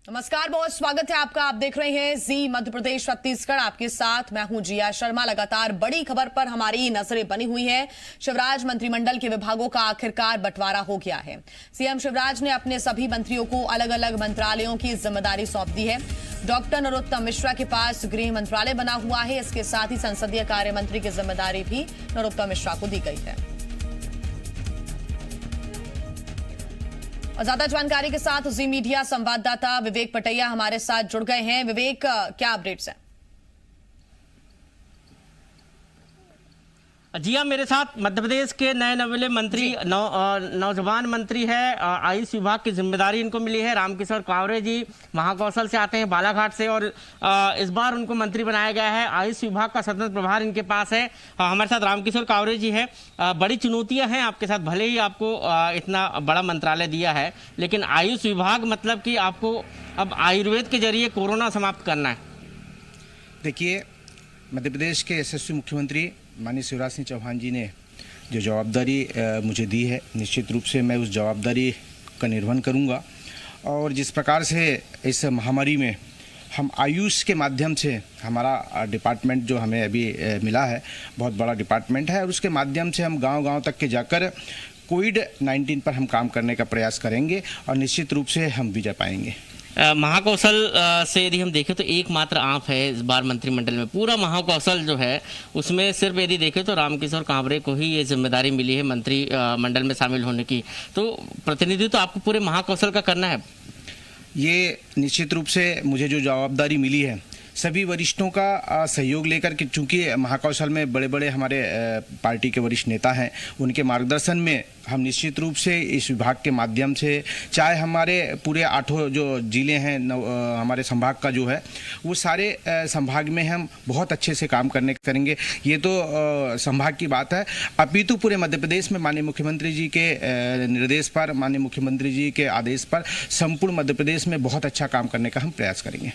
नमस्कार, बहुत स्वागत है आपका। आप देख रहे हैं जी मध्य प्रदेश छत्तीसगढ़। आपके साथ मैं हूं जिया शर्मा। लगातार बड़ी खबर पर हमारी नजरें बनी हुई हैं। शिवराज मंत्रिमंडल के विभागों का आखिरकार बंटवारा हो गया है। सीएम शिवराज ने अपने सभी मंत्रियों को अलग अलग मंत्रालयों की जिम्मेदारी सौंप दी है। डॉक्टर नरोत्तम मिश्रा के पास गृह मंत्रालय बना हुआ है। इसके साथ ही संसदीय कार्य मंत्री की जिम्मेदारी भी नरोत्तम मिश्रा को दी गई है। और ज्यादा जानकारी के साथ जी मीडिया संवाददाता विवेक पटैया हमारे साथ जुड़ गए हैं। विवेक, क्या अपडेट्स हैं? जी हाँ, मेरे साथ मध्य प्रदेश के नए नवेले मंत्री नौजवान मंत्री है। आयुष विभाग की जिम्मेदारी इनको मिली है। रामकिशोर कावरे जी महाकौशल से आते हैं, बालाघाट से, और इस बार उनको मंत्री बनाया गया है। आयुष विभाग का स्वतंत्र प्रभार इनके पास है। हमारे साथ रामकिशोर कावरे जी हैं। बड़ी चुनौतियां हैं आपके साथ, भले ही आपको इतना बड़ा मंत्रालय दिया है, लेकिन आयुष विभाग मतलब कि आपको अब आयुर्वेद के जरिए कोरोना समाप्त करना है। देखिए, मध्य प्रदेश के यशस्वी मुख्यमंत्री माननीय शिवराज सिंह चौहान जी ने जो जवाबदारी मुझे दी है, निश्चित रूप से मैं उस जवाबदारी का निर्वहन करूंगा। और जिस प्रकार से इस महामारी में हम आयुष के माध्यम से, हमारा डिपार्टमेंट जो हमें अभी मिला है बहुत बड़ा डिपार्टमेंट है, और उसके माध्यम से हम गांव-गांव तक के जाकर कोविड-19 पर हम काम करने का प्रयास करेंगे और निश्चित रूप से हम विजय पाएंगे। महाकौशल से यदि हम देखें तो एकमात्र आप है इस बार मंत्रिमंडल में। पूरा महाकौशल जो है उसमें सिर्फ यदि देखें तो रामकिशोर कावरे को ही ये जिम्मेदारी मिली है मंत्री मंडल में शामिल होने की। तो प्रतिनिधित्व तो आपको पूरे महाकौशल का करना है। ये निश्चित रूप से मुझे जो जवाबदारी मिली है, सभी वरिष्ठों का सहयोग लेकर के, चूँकि महाकौशल में बड़े बड़े हमारे पार्टी के वरिष्ठ नेता हैं, उनके मार्गदर्शन में हम निश्चित रूप से इस विभाग के माध्यम से, चाहे हमारे पूरे 8 जो जिले हैं हमारे संभाग का जो है, वो सारे संभाग में हम बहुत अच्छे से काम करेंगे। ये तो संभाग की बात है, अपितु पूरे मध्य प्रदेश में माननीय मुख्यमंत्री जी के निर्देश पर, माननीय मुख्यमंत्री जी के आदेश पर संपूर्ण मध्य प्रदेश में बहुत अच्छा काम करने का हम प्रयास करेंगे।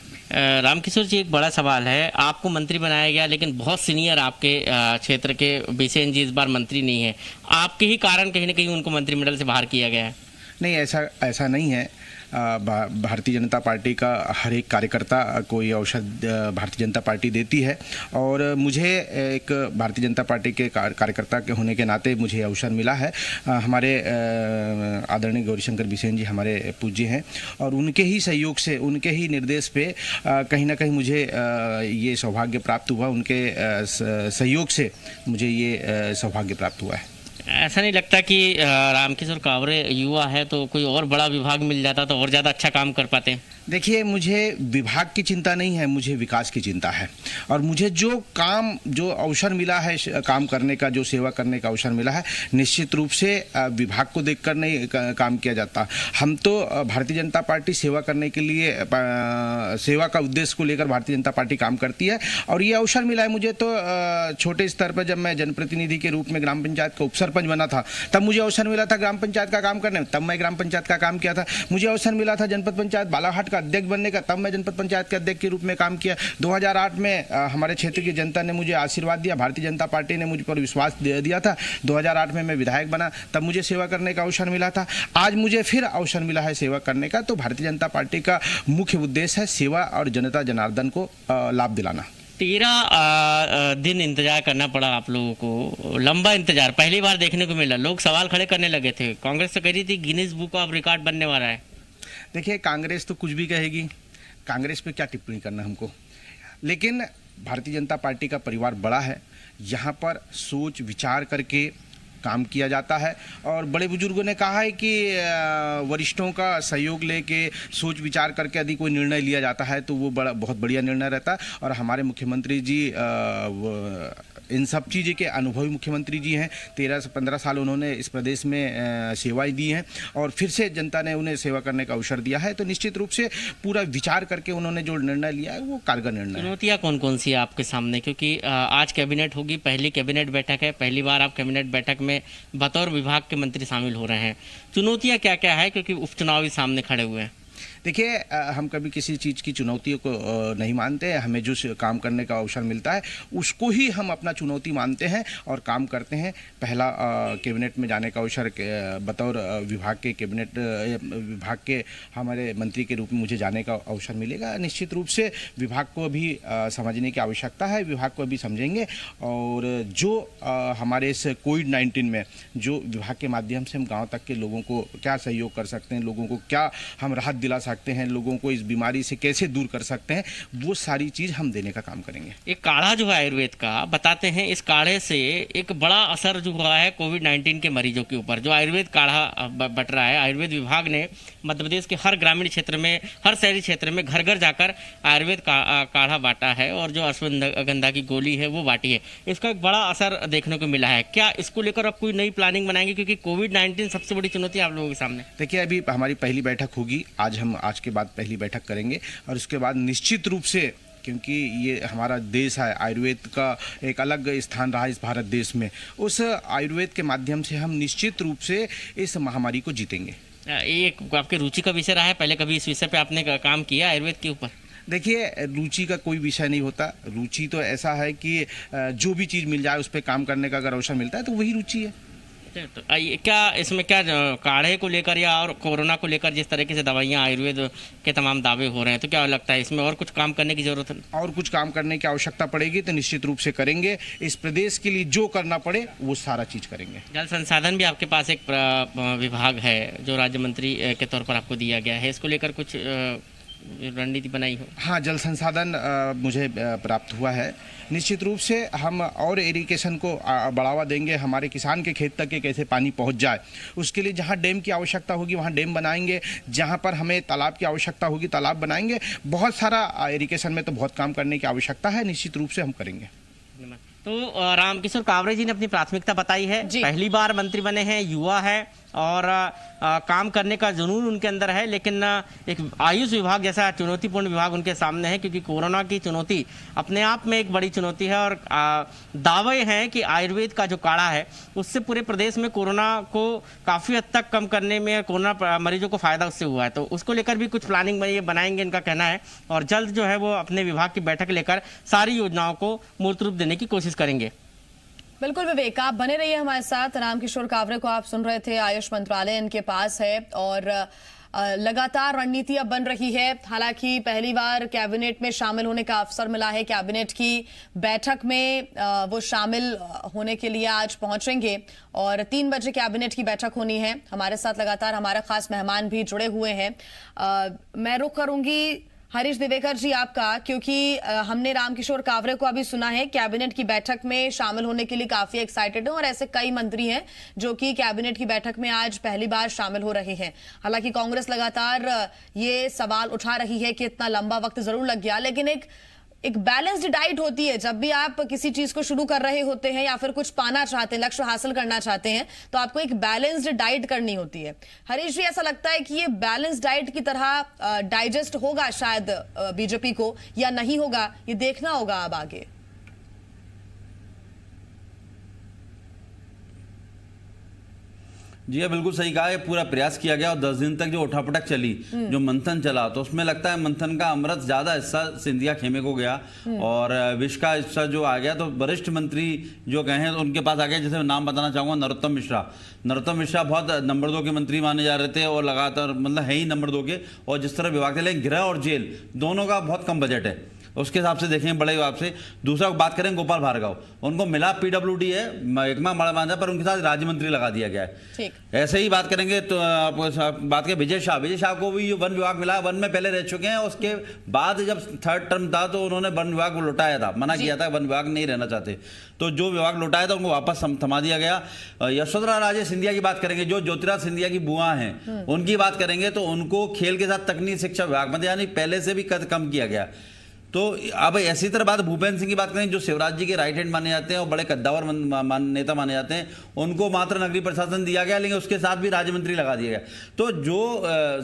रामकिशोर जी, एक बड़ा सवाल है, आपको मंत्री बनाया गया लेकिन बहुत सीनियर आपके क्षेत्र के बीसेन जी इस बार मंत्री नहीं है। आपके ही कारण कहीं ना कहीं उनको मंत्रिमंडल से बाहर किया गया है। नहीं, ऐसा नहीं है। भारतीय जनता पार्टी का हर एक कार्यकर्ता को ये अवसर भारतीय जनता पार्टी देती है, और मुझे एक भारतीय जनता पार्टी के कार्यकर्ता के होने के नाते मुझे अवसर मिला है। हमारे आदरणीय गौरीशंकर बिसेन जी हमारे पूज्य हैं, और उनके ही सहयोग से, उनके ही निर्देश पे कहीं ना कहीं मुझे ये सौभाग्य प्राप्त हुआ। उनके सहयोग से मुझे ये सौभाग्य प्राप्त हुआ है। ऐसा नहीं लगता कि रामकिशोर कावरे युवा है तो कोई और बड़ा विभाग मिल जाता तो और ज़्यादा अच्छा काम कर पाते? देखिए, मुझे विभाग की चिंता नहीं है, मुझे विकास की चिंता है। और मुझे जो अवसर मिला है काम करने का, जो सेवा करने का अवसर मिला है, निश्चित रूप से विभाग को देखकर नहीं काम किया जाता। हम तो भारतीय जनता पार्टी सेवा करने के लिए, सेवा का उद्देश्य को लेकर भारतीय जनता पार्टी काम करती है। और ये अवसर मिला है मुझे तो छोटे स्तर पर, जब मैं जनप्रतिनिधि के रूप में ग्राम पंचायत का उपसरपंच बना था, तब मुझे अवसर मिला था ग्राम पंचायत का काम करने में, तब मैं ग्राम पंचायत का काम किया था। मुझे अवसर मिला था जनपद पंचायत बालाघाट का अध्यक्ष बनने का, तब मैं जनपद पंचायत के अध्यक्ष के रूप में काम किया। 2008 में हमारे क्षेत्र की जनता ने मुझे आशीर्वाद दिया, भारतीय जनता पार्टी ने मुझ पर विश्वास दिया था। 2008 में मैं विधायक बना, तब मुझे सेवा करने का अवसर मिला था। आज मुझे फिर अवसर मिला है सेवा करने का। तो भारतीय जनता पार्टी का मुख्य उद्देश्य है सेवा और जनता जनार्दन को लाभ दिलाना। 13 दिन इंतजार करना पड़ा आप लोगों को, लंबा इंतजार पहली बार देखने को मिला। लोग सवाल खड़े करने लगे थे, कांग्रेस तो कह रही थी गिनीज बुक ऑफ रिकॉर्ड बनने वाला है। देखिए, कांग्रेस तो कुछ भी कहेगी, कांग्रेस पे क्या टिप्पणी करना हमको, लेकिन भारतीय जनता पार्टी का परिवार बड़ा है। यहाँ पर सोच विचार करके काम किया जाता है, और बड़े बुजुर्गों ने कहा है कि वरिष्ठों का सहयोग लेके, सोच विचार करके यदि कोई निर्णय लिया जाता है तो वो बहुत बढ़िया निर्णय रहता है। और हमारे मुख्यमंत्री जी इन सब चीज़ों के अनुभवी मुख्यमंत्री जी हैं। 13 से 15 साल उन्होंने इस प्रदेश में सेवाएं दी हैं, और फिर से जनता ने उन्हें सेवा करने का अवसर दिया है। तो निश्चित रूप से पूरा विचार करके उन्होंने जो निर्णय लिया है वो कारगर निर्णय है। चुनौतियाँ कौन कौन सी है आपके सामने, क्योंकि आज कैबिनेट होगी, पहली कैबिनेट बैठक है, पहली बार आप कैबिनेट बैठक में बतौर विभाग के मंत्री शामिल हो रहे हैं। चुनौतियाँ क्या क्या है, क्योंकि उपचुनाव भी सामने खड़े हुए हैं? देखिए, हम कभी किसी चीज़ की चुनौतियों को नहीं मानते। हमें जो काम करने का अवसर मिलता है उसको ही हम अपना चुनौती मानते हैं और काम करते हैं। पहला कैबिनेट में जाने का अवसर बतौर विभाग के हमारे मंत्री के रूप में मुझे जाने का अवसर मिलेगा। निश्चित रूप से विभाग को भी समझने की आवश्यकता है, विभाग को भी समझेंगे और जो हमारे इस कोविड-19 में जो विभाग के माध्यम से हम गाँव तक के लोगों को क्या सहयोग कर सकते हैं, लोगों को क्या हम राहत दिला सकते हैं, लोगों को इस बीमारी से कैसे दूर कर सकते हैं, वो सारी चीज़ हम देने का काम करेंगे। एक काढ़ा जो है आयुर्वेद का, बताते हैं इस काढ़े से एक बड़ा असर जो हुआ है कोविड-19 के मरीजों के ऊपर। जो आयुर्वेद काढ़ा बट रहा है, आयुर्वेद विभाग ने मध्य प्रदेश के हर ग्रामीण क्षेत्र में, हर शहरी क्षेत्र में घर घर जाकर आयुर्वेद काढ़ा बांटा है और जो अश्वगंधा की गोली है वो बांटी है। इसका एक बड़ा असर देखने को मिला है। क्या इसको लेकर अब कोई नई प्लानिंग बनाएंगे, क्योंकि कोविड-19 सबसे बड़ी चुनौती आप लोगों के सामने? देखिए, अभी हमारी पहली बैठक होगी, आज के बाद पहली बैठक करेंगे और उसके बाद निश्चित रूप से, क्योंकि ये हमारा देश है, आयुर्वेद का एक अलग स्थान रहा इस भारत देश में, उस आयुर्वेद के माध्यम से हम निश्चित रूप से इस महामारी को जीतेंगे। एक आपके रुचि का विषय रहा है, पहले कभी इस विषय पे आपने काम किया आयुर्वेद के ऊपर? देखिए, रुचि का कोई विषय नहीं होता। रुचि तो ऐसा है कि जो भी चीज़ मिल जाए उस पर काम करने का अगर अवसर मिलता है तो वही रुचि है। तो क्या इसमें क्या काढ़े को लेकर या और कोरोना को लेकर जिस तरीके से दवाइयाँ आयुर्वेद के तमाम दावे हो रहे हैं, तो क्या लगता है इसमें और कुछ काम करने की जरूरत है? और कुछ काम करने की आवश्यकता पड़ेगी तो निश्चित रूप से करेंगे। इस प्रदेश के लिए जो करना पड़े वो सारा चीज़ करेंगे। जल संसाधन भी आपके पास एक विभाग है जो राज्य मंत्री के तौर पर आपको दिया गया है, इसको लेकर कुछ रणनीति बनाई हो? हाँ, जल संसाधन मुझे प्राप्त हुआ है। निश्चित रूप से हम और इरिगेशन को बढ़ावा देंगे। हमारे किसान के खेत तक के कैसे पानी पहुंच जाए, उसके लिए जहां डैम की आवश्यकता होगी वहां डैम बनाएंगे, जहां पर हमें तालाब की आवश्यकता होगी तालाब बनाएंगे। बहुत सारा इरिगेशन में तो बहुत काम करने की आवश्यकता है, निश्चित रूप से हम करेंगे। तो रामकिशोर कावरे जी ने अपनी प्राथमिकता बताई है। पहली बार मंत्री बने हैं, युवा है और काम करने का जुनून उनके अंदर है, लेकिन एक आयुष विभाग जैसा चुनौतीपूर्ण विभाग उनके सामने है, क्योंकि कोरोना की चुनौती अपने आप में एक बड़ी चुनौती है और दावे हैं कि आयुर्वेद का जो काढ़ा है उससे पूरे प्रदेश में कोरोना को काफ़ी हद तक कम करने में, कोरोना मरीजों को फायदा उससे हुआ है। तो उसको लेकर भी कुछ प्लानिंग बनाएंगे, इनका कहना है, और जल्द जो है वो अपने विभाग की बैठक लेकर सारी योजनाओं को मूर्त रूप देने की कोशिश करेंगे। बिल्कुल विवेक, आप बने रहिए हमारे साथ। रामकिशोर कावरे को आप सुन रहे थे, आयुष मंत्रालय इनके पास है और लगातार रणनीति अब बन रही है। हालांकि पहली बार कैबिनेट में शामिल होने का अवसर मिला है, कैबिनेट की बैठक में वो शामिल होने के लिए आज पहुंचेंगे और 3 बजे कैबिनेट की बैठक होनी है। हमारे साथ लगातार हमारा खास मेहमान भी जुड़े हुए हैं। मैं रुख करूंगी हरीश दिवेकर जी आपका, क्योंकि हमने रामकिशोर कावरे को अभी सुना है कैबिनेट की बैठक में शामिल होने के लिए काफी एक्साइटेड हैं और ऐसे कई मंत्री हैं जो कि कैबिनेट की बैठक में आज पहली बार शामिल हो रहे हैं। हालांकि कांग्रेस लगातार ये सवाल उठा रही है कि इतना लंबा वक्त जरूर लग गया, लेकिन एक बैलेंस्ड डाइट होती है। जब भी आप किसी चीज को शुरू कर रहे होते हैं या फिर कुछ पाना चाहते हैं, लक्ष्य हासिल करना चाहते हैं, तो आपको एक बैलेंस्ड डाइट करनी होती है। हरीश जी, ऐसा लगता है कि ये बैलेंस्ड डाइट की तरह डाइजेस्ट होगा शायद बीजेपी को, या नहीं होगा, ये देखना होगा अब आगे। जी बिल्कुल सही कहा, ये पूरा प्रयास किया गया और 10 दिन तक जो उठापटक चली, जो मंथन चला, तो उसमें लगता है मंथन का अमृत ज्यादा हिस्सा सिंधिया खेमे को गया और विष का हिस्सा जो आ गया तो वरिष्ठ मंत्री जो गए हैं उनके पास आ गया। जैसे नाम बताना चाहूंगा, नरोत्तम मिश्रा बहुत नंबर 2 के मंत्री माने जा रहे थे और लगातार मतलब है ही नंबर 2 के, और जिस तरह विभाग थे, लेकिन गृह और जेल दोनों का बहुत कम बजट है, उसके हिसाब से देखें बड़े हिसाब से। दूसरा बात करें गोपाल भार्गव, उनको मिला पीडब्ल्यूडी है, एकमा बड़ा बांधा, पर उनके साथ राज्य मंत्री लगा दिया गया है। ऐसे ही बात करेंगे तो बात करें विजय शाह को भी वन विभाग मिला, वन में पहले रह चुके हैं, उसके बाद जब 3rd टर्म था तो उन्होंने वन विभाग को लौटाया था, मना किया था, वन विभाग नहीं रहना चाहते, तो जो विभाग लौटाया था उनको वापस थमा दिया गया। यशोधरा राजे सिंधिया की बात करेंगे, जो ज्योतिराज सिंधिया की बुआ हैं, उनकी बात करेंगे तो उनको खेल के साथ तकनीकी शिक्षा विभाग में, यानी पहले से भी कद कम किया गया। तो अब ऐसी तरह बात भूपेंद्र सिंह की बात करें, जो शिवराज जी के राइट हैंड माने जाते हैं और बड़े कद्दावर नेता माने जाते हैं, उनको मात्र नगरीय प्रशासन दिया गया, लेकिन उसके साथ भी राज्य मंत्री लगा दिया गया। तो जो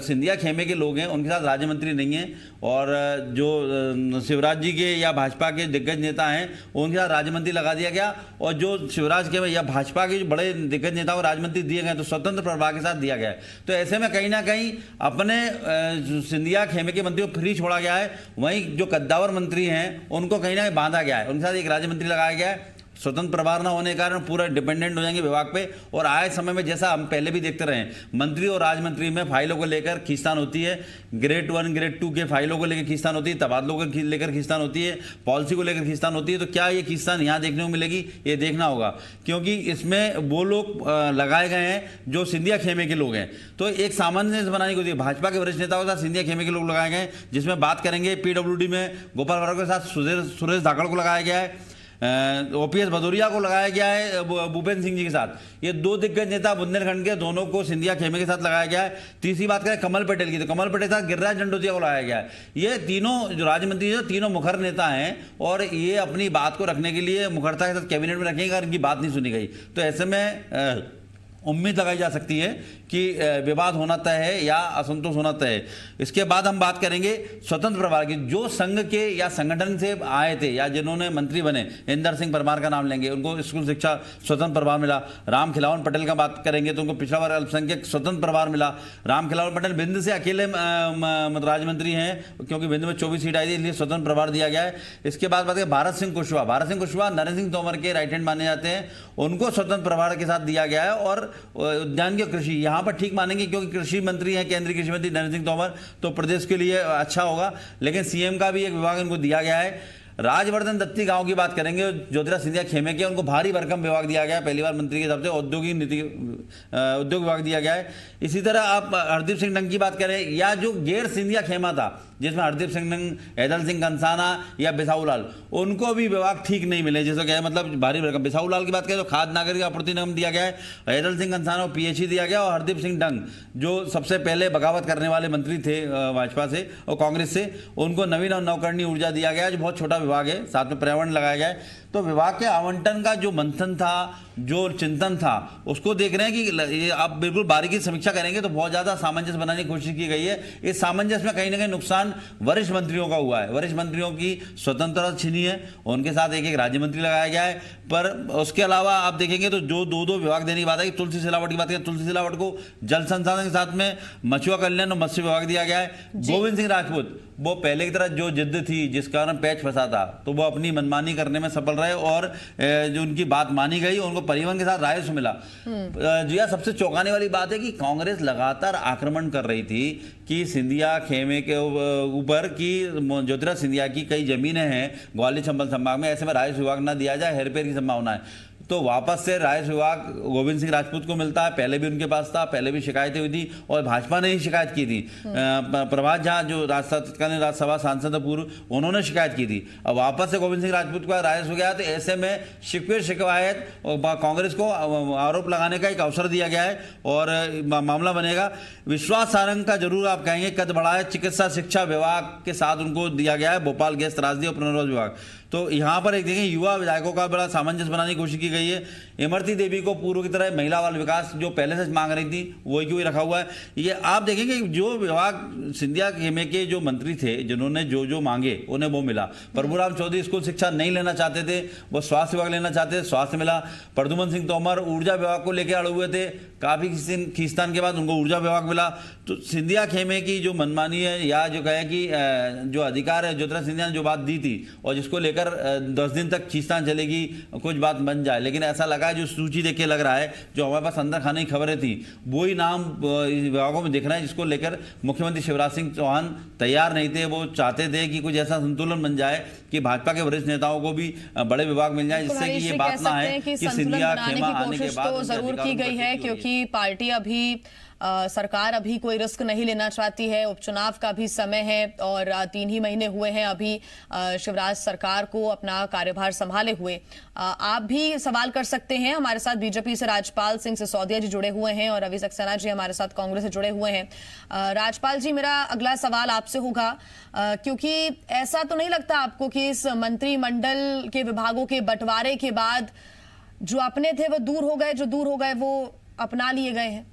सिंधिया खेमे के लोग हैं उनके साथ राज्य मंत्री नहीं है, और जो शिवराज जी के या भाजपा के दिग्गज नेता हैं उनके साथ राज्य मंत्री लगा दिया गया, और जो शिवराज के या भाजपा के जो बड़े दिग्गज नेताओं को राज्य मंत्री दिए गए तो स्वतंत्र प्रभार के साथ दिया गया है। तो ऐसे में कहीं ना कहीं अपने सिंधिया खेमे के मंत्री को फ्री छोड़ा गया है, वहीं जो कद्दावर मंत्री हैं उनको कहीं ना कहीं बांधा गया है, उनके साथ एक राज्य मंत्री लगाया गया है। स्वतंत्र प्रभार न होने के कारण पूरा डिपेंडेंट हो जाएंगे विभाग पे, और आए समय में जैसा हम पहले भी देखते रहे, मंत्री और राज्य मंत्री में फाइलों को लेकर खींचतान होती है, ग्रेड 1 ग्रेड 2 के फाइलों को लेकर खींचतान होती है, तबादलों को लेकर खींचतान होती है, पॉलिसी को लेकर खींचतान होती है। तो क्या ये खींचतान यहाँ देखने को मिलेगी, ये देखना होगा, क्योंकि इसमें वो लोग लगाए गए हैं जो सिंधिया खेमे के लोग हैं। तो एक सामंजस्य बनाने को दिया, भाजपा के वरिष्ठ नेताओं के साथ सिंधिया खेमे के लोग लगाए गए हैं, जिसमें बात करेंगे PWD में गोपाल वर्मा के साथ सुरेश धाकड़ को लगाया गया है, OPS भदौरिया को लगाया गया है भूपेंद्र सिंह जी के साथ। ये दो दिग्गज नेता बुंदेलखंड के, दोनों को सिंधिया खेमे के साथ लगाया गया है। तीसरी बात करें कमल पटेल की, तो कमल पटेल के साथ गिरिराज दंडोतिया को लगाया गया है। ये तीनों जो राज्य मंत्री जो तीनों मुखर नेता हैं, और ये अपनी बात को रखने के लिए मुखरता के साथ कैबिनेट में रखेंगे, और इनकी बात नहीं सुनी गई। तो ऐसे में उम्मीद लगाई जा सकती है कि विवाद होना तय है या असंतोष होना तय है। इसके बाद हम बात करेंगे स्वतंत्र प्रभार की। जो संघ के या संगठन से आए थे या जिन्होंने मंत्री बने, इंदर सिंह परमार का नाम लेंगे, उनको स्कूल शिक्षा स्वतंत्र प्रभार मिला। राम खिलावन पटेल का बात करेंगे तो उनको पिछड़ा वर्ग अल्पसंख्यक स्वतंत्र प्रभार मिला। राम खिलावन पटेल भिंड से अकेले राज्य मंत्री हैं, क्योंकि भिंड में 24 सीट आई थी, इसलिए स्वतंत्र प्रभार दिया गया है। इसके बाद बात करें भारत सिंह कुशवाहा नरेंद्र सिंह तोमर के राइट हैंड माने जाते हैं, उनको स्वतंत्र प्रभार के साथ दिया गया है। और उद्यान की कृषि यहाँ पर ठीक मानेंगे, क्योंकि कृषि मंत्री हैं केंद्रीय कृषि मंत्री नरेंद्र सिंह तोमर, तो प्रदेश के लिए अच्छा होगा। लेकिन सीएम का भी एक विभाग इनको दिया गया है। राजवर्धन दत्ती गांव की बात करेंगे, ज्योतिराज सिंधिया खेमे के, उनको भारी भरकम विभाग दिया गया है, पहली बार मंत्री के हिसाब से औद्योगिक नीति उद्योग विभाग दिया गया है। इसी तरह आप हरदीप सिंह डंग की बात करें, या जो गैर सिंधिया खेमा था जिसमें हरदीप सिंह डंग, हैदल सिंह कंसाना या बिसाऊ लाल, उनको भी विभाग ठीक नहीं मिले। जैसे क्या है, मतलब भारी भरकम। बिसाऊ लाल की बात करें तो खाद्य नागरिक आपूर्ति निगम दिया गया है, हैदल सिंह कंसाना को PHE दिया गया, और हरदीप सिंह डंग जो सबसे पहले बगावत करने वाले मंत्री थे भाजपा से और कांग्रेस से, उनको नवीन और नवकरणीय ऊर्जा दिया गया, जो बहुत छोटा विभाग है, साथ में पर्यावरण लगाया गया है। तो विभाग के आवंटन का जो मंथन था, जो चिंतन था, उसको देख रहे हैं कि आप बिल्कुल बारीकी समीक्षा करेंगे तो बहुत ज्यादा सामंजस्य बनाने की कोशिश की गई है। इस सामंजस्य में कहीं ना कहीं नुकसान वरिष्ठ मंत्रियों का हुआ है। वरिष्ठ मंत्रियों की स्वतंत्रता छीनी है, उनके साथ एक एक राज्य मंत्री लगाया गया है। पर उसके अलावा आप देखेंगे तो जो दो विभाग देने की बात है, तुलसी सिलावट की बात करें, तुलसी सिलावट को जल संसाधन के साथ में मछुआ कल्याण और मत्स्य विभाग दिया गया है। गोविंद सिंह राजपूत, वो पहले की तरह जो जिद्द थी जिस कारण पैच फंसा था, तो वो अपनी मनमानी करने में सफल रहे, और जो उनकी बात मानी गई, उनको परिवहन के साथ राजस्व मिला। जी, सबसे चौंकाने वाली बात है कि कांग्रेस लगातार आक्रमण कर रही थी कि सिंधिया खेमे के ऊपर की ज्योतिराज सिंधिया की कई जमीनें हैं ग्वालियर चंबल संभाग में, ऐसे में राजस्व विभाग न दिया जाए, हेरफेर की संभावना है। तो वापस से राजस्व विभाग गोविंद सिंह राजपूत को मिलता है। पहले भी उनके पास था, पहले भी शिकायतें हुई थी, और भाजपा ने ही शिकायत की थी। प्रभात झा जो राज्यसभा सांसद पूर्व, उन्होंने शिकायत की थी। अब वापस से गोविंद सिंह राजपूत का राजस्व गया, तो ऐसे में शिकायत कांग्रेस को आरोप लगाने का एक अवसर दिया गया है और मामला बनेगा। विश्वास सारंग का जरूर आप कहेंगे कद बढ़ा है, चिकित्सा शिक्षा विभाग के साथ उनको दिया गया है, भोपाल गैस त्रासदी और पुनर्वास विभाग। तो यहाँ पर एक देखें युवा विधायकों का बड़ा सामंजस्य बनाने की कोशिश की गई है। इमरती देवी को पूर्व की तरह महिला बाल विकास जो पहले से मांग रही थी वही क्यों रखा हुआ है। ये आप देखेंगे जो विभाग सिंधिया खेमे के जो मंत्री थे, जिन्होंने जो मांगे उन्हें वो मिला। प्रभुराम चौधरी स्कूल शिक्षा नहीं लेना चाहते थे, वो स्वास्थ्य विभाग लेना चाहते थे, स्वास्थ्य मिला। प्रद्युमन सिंह तोमर ऊर्जा विभाग को लेकर अड़े हुए थे, काफी खींचतान के बाद उनको ऊर्जा विभाग मिला। तो सिंधिया खेमे की जो मनमानी है, या जो कहे कि जो अधिकार है ज्योतिराज सिंधिया ने जो बात दी थी और जिसको लेकर 10 दिन तक खींचतान चलेगी, कुछ बात बन जाए, लेकिन ऐसा लगा है जो सूची देख के लग रहा है, जो हमारे पास अंदर खाने की खबरें थी, वही नाम विभागों में दिख रहे हैं जिसको लेकर मुख्यमंत्री शिवराज सिंह चौहान तैयार नहीं थे। वो चाहते थे कि कुछ ऐसा संतुलन बन जाए कि भाजपा के वरिष्ठ नेताओं को भी बड़े विभाग मिल जाए, जिससे कि ये बात ना है कि सिंधिया खेमा आने के बाद तो जरूर की गई है, क्योंकि पार्टी अभी सरकार अभी कोई रिस्क नहीं लेना चाहती है, उपचुनाव का भी समय है और 3 ही महीने हुए हैं अभी शिवराज सरकार को अपना कार्यभार संभाले हुए। आप भी सवाल कर सकते हैं। हमारे साथ बीजेपी से राजपाल सिंह सिसोदिया जी जुड़े हुए हैं और रवि सक्सेना जी हमारे साथ कांग्रेस से जुड़े हुए हैं। राजपाल जी, मेरा अगला सवाल आपसे होगा, क्योंकि ऐसा तो नहीं लगता आपको कि इस मंत्रिमंडल के विभागों के बंटवारे के बाद जो अपने थे वो दूर हो गए, जो दूर हो गए वो अपना लिए गए हैं?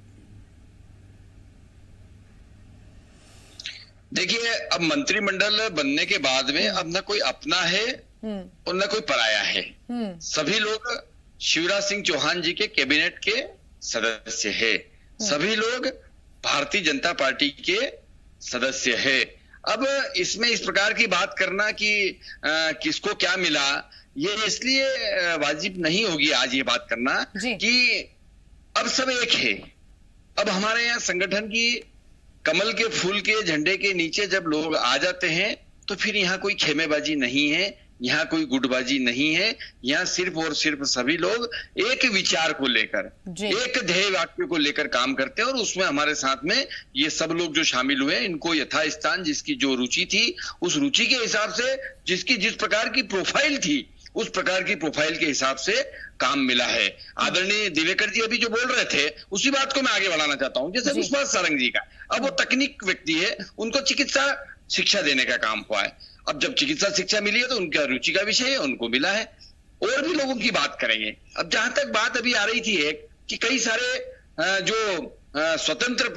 देखिए, अब मंत्रिमंडल बनने के बाद में अब न कोई अपना है और न कोई पराया है। सभी लोग शिवराज सिंह चौहान जी के कैबिनेट के सदस्य है, सभी लोग भारतीय जनता पार्टी के सदस्य है। अब इसमें इस प्रकार की बात करना कि किसको क्या मिला, ये इसलिए वाजिब नहीं होगी आज ये बात करना कि अब सब एक है। अब हमारे यहाँ संगठन की कमल के फूल के झंडे के नीचे जब लोग आ जाते हैं तो फिर यहाँ कोई खेमेबाजी नहीं है, यहाँ कोई गुटबाजी नहीं है। यहाँ सिर्फ और सिर्फ सभी लोग एक विचार को लेकर, एक ध्येय वाक्य को लेकर काम करते हैं और उसमें हमारे साथ में ये सब लोग जो शामिल हुए, इनको यथास्थान जिसकी जो रुचि थी उस रुचि के हिसाब से, जिसकी जिस प्रकार की प्रोफाइल थी उस प्रकार की प्रोफाइल के हिसाब से काम मिला है। आदरणीय दिवेकर जी अभी जो बोल रहे थे उसी बात को मैं आगे बढ़ाना चाहता हूं। जैसे विश्वास सारंग जी का, अब वो तकनीक व्यक्ति है, उनको चिकित्सा शिक्षा देने का काम हुआ है। अब जब चिकित्सा शिक्षा मिली है तो उनका रुचि का विषय है, उनको मिला है। और भी लोगों की बात करेंगे। अब जहां तक बात अभी आ रही थी एक कि कई सारे जो स्वतंत्र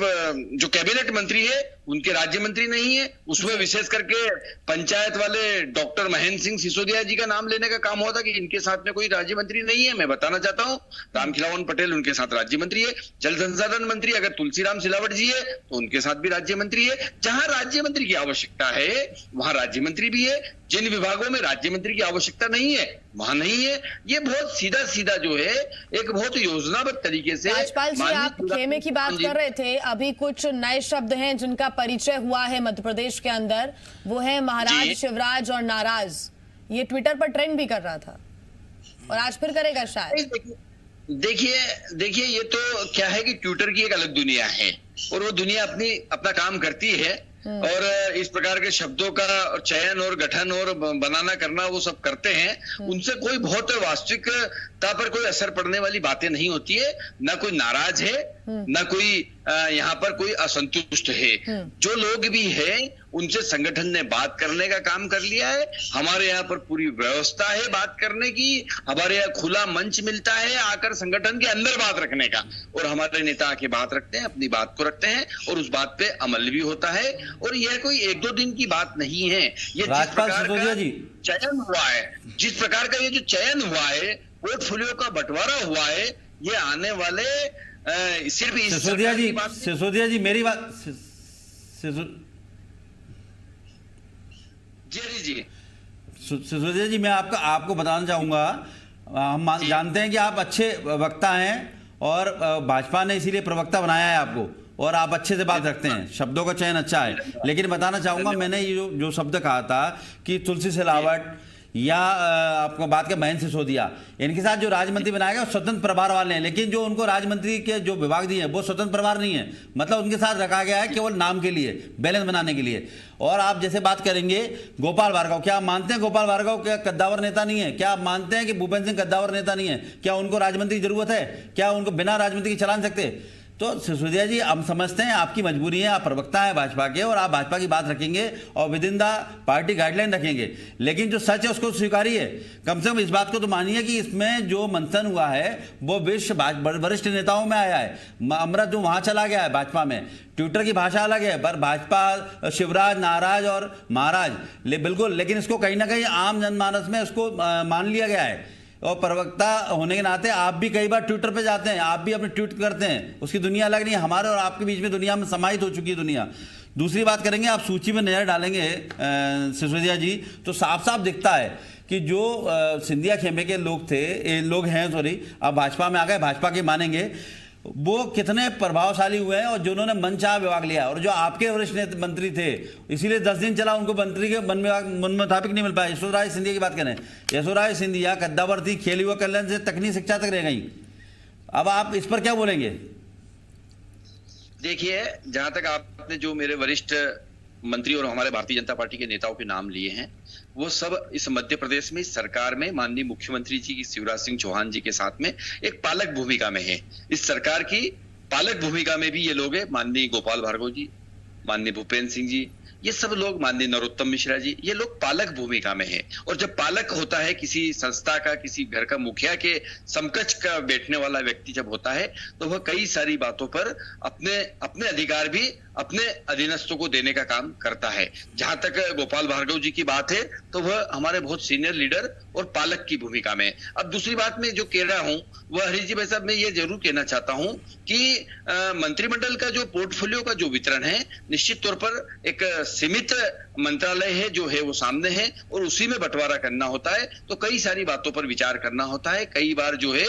जो कैबिनेट मंत्री है उनके राज्य मंत्री नहीं है, उसमें विशेष करके पंचायत वाले डॉक्टर महेंद्र सिंह सिसोदिया जी का नाम लेने का काम हुआ था कि इनके साथ में कोई राज्य मंत्री नहीं है। मैं बताना चाहता हूं, रामखिलावन पटेल उनके साथ राज्य मंत्री है। जल संसाधन मंत्री अगर तुलसीराम सिलावट जी है तो उनके साथ भी राज्य मंत्री है। जहां राज्य मंत्री की आवश्यकता है वहां राज्य मंत्री भी है। जिन विभागों में राज्य मंत्री की आवश्यकता नहीं है वहां नहीं है। ये बहुत सीधा सीधा जो है एक बहुत योजनाबद्ध तरीके से। राजपाल जी, आप खेमे की बात कर रहे थे, अभी कुछ नए शब्द हैं जिनका परिचय हुआ है मध्य प्रदेश के अंदर, वो है महाराज, शिवराज और नाराज। ये ट्विटर पर ट्रेंड भी कर रहा था और आज फिर करेगा शायद। देखिए ये तो क्या है कि ट्विटर की एक अलग दुनिया है और वो दुनिया अपना काम करती है और इस प्रकार के शब्दों का चयन और गठन और बनाना करना वो सब करते हैं। उनसे कोई बहुत वास्तविकता पर कोई असर पड़ने वाली बातें नहीं होती है। ना कोई नाराज है, ना कोई यहाँ पर कोई असंतुष्ट है। जो लोग भी हैं उनसे संगठन ने बात करने का काम कर लिया है। हमारे यहाँ पर पूरी व्यवस्था है बात करने की। हमारे यहाँ खुला मंच मिलता है आकर संगठन के अंदर बात रखने का, और हमारे नेता आके बात रखते हैं, अपनी बात को रखते हैं और उस बात पे अमल भी होता है। और यह कोई 1-2 दिन की बात नहीं है। ये राजपाल सिसोदिया जी, चयन हुआ है, जिस प्रकार का ये जो चयन हुआ है, पोर्टफोलियो का बंटवारा हुआ है, ये आने वाले सिर्फ सिसोदिया जी मेरी बात जी सिसोदिया जी, मैं आपको बताना चाहूंगा, हम जानते हैं कि आप अच्छे वक्ता हैं और भाजपा ने इसीलिए प्रवक्ता बनाया है आपको, और आप अच्छे से बात रखते हैं, शब्दों का चयन अच्छा है। लेकिन बताना चाहूंगा, मैंने ये जो शब्द कहा था कि तुलसी सिलावट या आपको बात के महेंद्र सिसोदिया, इनके साथ जो राज्य मंत्री बनाया गया स्वतंत्र प्रभार वाले हैं, लेकिन जो उनको राज्य मंत्री के जो विभाग दिए हैं वो स्वतंत्र प्रभार नहीं है। मतलब उनके साथ रखा गया है केवल नाम के लिए, बैलेंस बनाने के लिए। और आप जैसे बात करेंगे गोपाल भार्गव, क्या आप मानते हैं गोपाल भार्गव क्या कद्दावर नेता नहीं है? क्या आप मानते हैं कि भूपेंद्र सिंह कद्दावर नेता नहीं है? क्या उनको राज्य मंत्री की जरूरत है? क्या उनको बिना राज्य मंत्री के चला सकते? तो सिसोदिया जी, हम समझते हैं आपकी मजबूरी है, आप प्रवक्ता हैं भाजपा के और आप भाजपा की बात रखेंगे और with in the party guideline रखेंगे, लेकिन जो सच है उसको स्वीकारिए। कम से कम इस बात को तो मानिए कि इसमें जो मंथन हुआ है वो वरिष्ठ नेताओं में आया है। अमृत जो वहां चला गया है भाजपा में, ट्विटर की भाषा अलग है, पर भाजपा शिवराज, नाराज और महाराज बिल्कुल, लेकिन इसको कहीं ना कहीं आम जनमानस में इसको मान लिया गया है। और प्रवक्ता होने के नाते आप भी कई बार ट्विटर पे जाते हैं, आप भी अपने ट्वीट करते हैं, उसकी दुनिया अलग नहीं है। हमारे और आपके बीच में दुनिया में समाहित हो चुकी है दुनिया। दूसरी बात करेंगे, आप सूची में नजर डालेंगे सिसोदिया जी, तो साफ साफ दिखता है कि जो सिंधिया खेमे के लोग हैं, अब भाजपा में आ गए, भाजपा के मानेंगे, वो कितने प्रभावशाली हुए हैं और जिन्होंने मनचाहा विभाग लिया। और जो आपके वरिष्ठ मंत्री थे, इसीलिए 10 दिन चला, उनको मंत्री के मन मुताबिक नहीं मिल पाया। यशोराज सिंधिया की बात करें, यशोराज सिंधिया कद्दावर थी, खेल युवा कल्याण से तकनीकी शिक्षा तक रह गई। अब आप इस पर क्या बोलेंगे? देखिए, जहां तक आपने जो मेरे वरिष्ठ मंत्री और हमारे भारतीय जनता पार्टी के नेताओं के नाम लिए हैं, वो सब इस मध्य प्रदेश में इस सरकार में माननीय मुख्यमंत्री जी की शिवराज सिंह चौहान जी के साथ में एक पालक भूमिका में है। इस सरकार की पालक भूमिका में भी ये लोग हैं, माननीय गोपाल भार्गव जी, माननीय भूपेन्द्र सिंह जी, ये सब लोग, माननीय नरोत्तम मिश्रा जी, ये लोग पालक भूमिका में है। और जब पालक होता है किसी संस्था का, किसी घर का मुखिया के समकक्ष का बैठने वाला व्यक्ति जब होता है, तो वह कई सारी बातों पर अपने अधिकार भी अपने अधीनस्थों को देने का काम करता है। जहां तक गोपाल भार्गव जी की बात है, तो वह हमारे बहुत सीनियर लीडर और पालक की भूमिका में। अब दूसरी बात में जो कह रहा हूं, वह हरीश जी भाई साहब, मैं ये जरूर कहना चाहता हूं कि मंत्रिमंडल का जो पोर्टफोलियो का जो वितरण है, निश्चित तौर पर एक सीमित मंत्रालय है जो है वो सामने है, और उसी में बंटवारा करना होता है। तो कई सारी बातों पर विचार करना होता है। कई बार जो है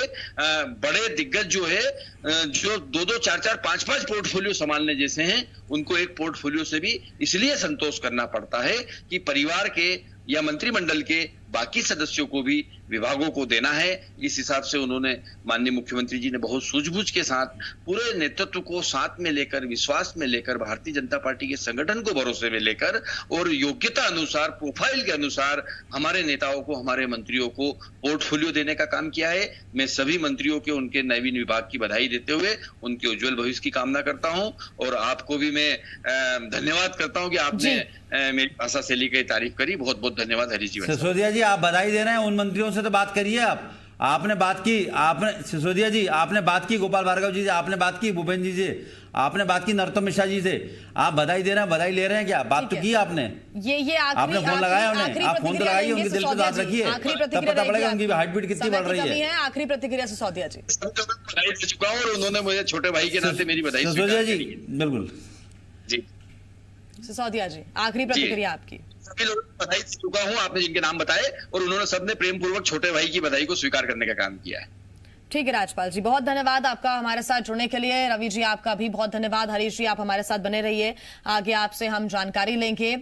बड़े दिग्गज जो है, जो 2-2, 4-4, 5-5 पोर्टफोलियो संभालने जैसे हैं, उनको एक पोर्टफोलियो से भी इसलिए संतोष करना पड़ता है कि परिवार के या मंत्रिमंडल के बाकी सदस्यों को भी विभागों को देना है। इस हिसाब से उन्होंने, माननीय मुख्यमंत्री जी ने बहुत सूझबूझ के साथ पूरे नेतृत्व को साथ में लेकर, विश्वास में लेकर, भारतीय जनता पार्टी के संगठन को भरोसे में लेकर और योग्यता अनुसार, प्रोफाइल के अनुसार हमारे नेताओं को, हमारे मंत्रियों को पोर्टफोलियो देने का काम किया है। मैं सभी मंत्रियों के उनके नवीन विभाग की बधाई देते हुए उनके उज्जवल भविष्य की कामना करता हूं, और आपको भी मैं धन्यवाद करता हूं कि आपने मेरी भाषा शैली की तारीफ करी। बहुत बहुत धन्यवाद हरीश जी। सिसोदिया जी, आप बधाई दे रहे हैं, उन मंत्रियों से तो बात करिए। आपने बात की, आपने सिसोदिया जी आपने बात की गोपाल भार्गव जी से, आपने बात की भूपेन्द्र जी से, आपने बात की नरोत्तम मिश्रा जी से। आप बधाई दे रहे हैं, बधाई ले रहे हैं क्या? बात तो की आपने, ये आपने फोन लगाया उन्हें, आप फोन तो लगाइए, उनके दिल पे हाथ रखिए, तब पता पड़ेगा उनकी हार्ट बीट कितनी बढ़ रही है। आखिरी प्रतिक्रिया सिसोदिया जी। बधाई दे चुका हूं और उन्होंने मुझे छोटे भाई के नाते मेरी बधाई सिसोदिया जी, बिल्कुल जी। सिसोदिया जी, आखिरी प्रतिक्रिया आपकी। सभी लोगों को बधाई दे चुका हूं, आपने जिनके नाम बताए, और उन्होंने सबने प्रेम पूर्वक छोटे भाई की बधाई को स्वीकार करने का काम किया है। ठीक है राजपाल जी, बहुत धन्यवाद आपका हमारे साथ जुड़ने के लिए। रवि जी, आपका भी बहुत धन्यवाद। हरीश जी, आप हमारे साथ बने रहिए, आगे आपसे हम जानकारी लेंगे।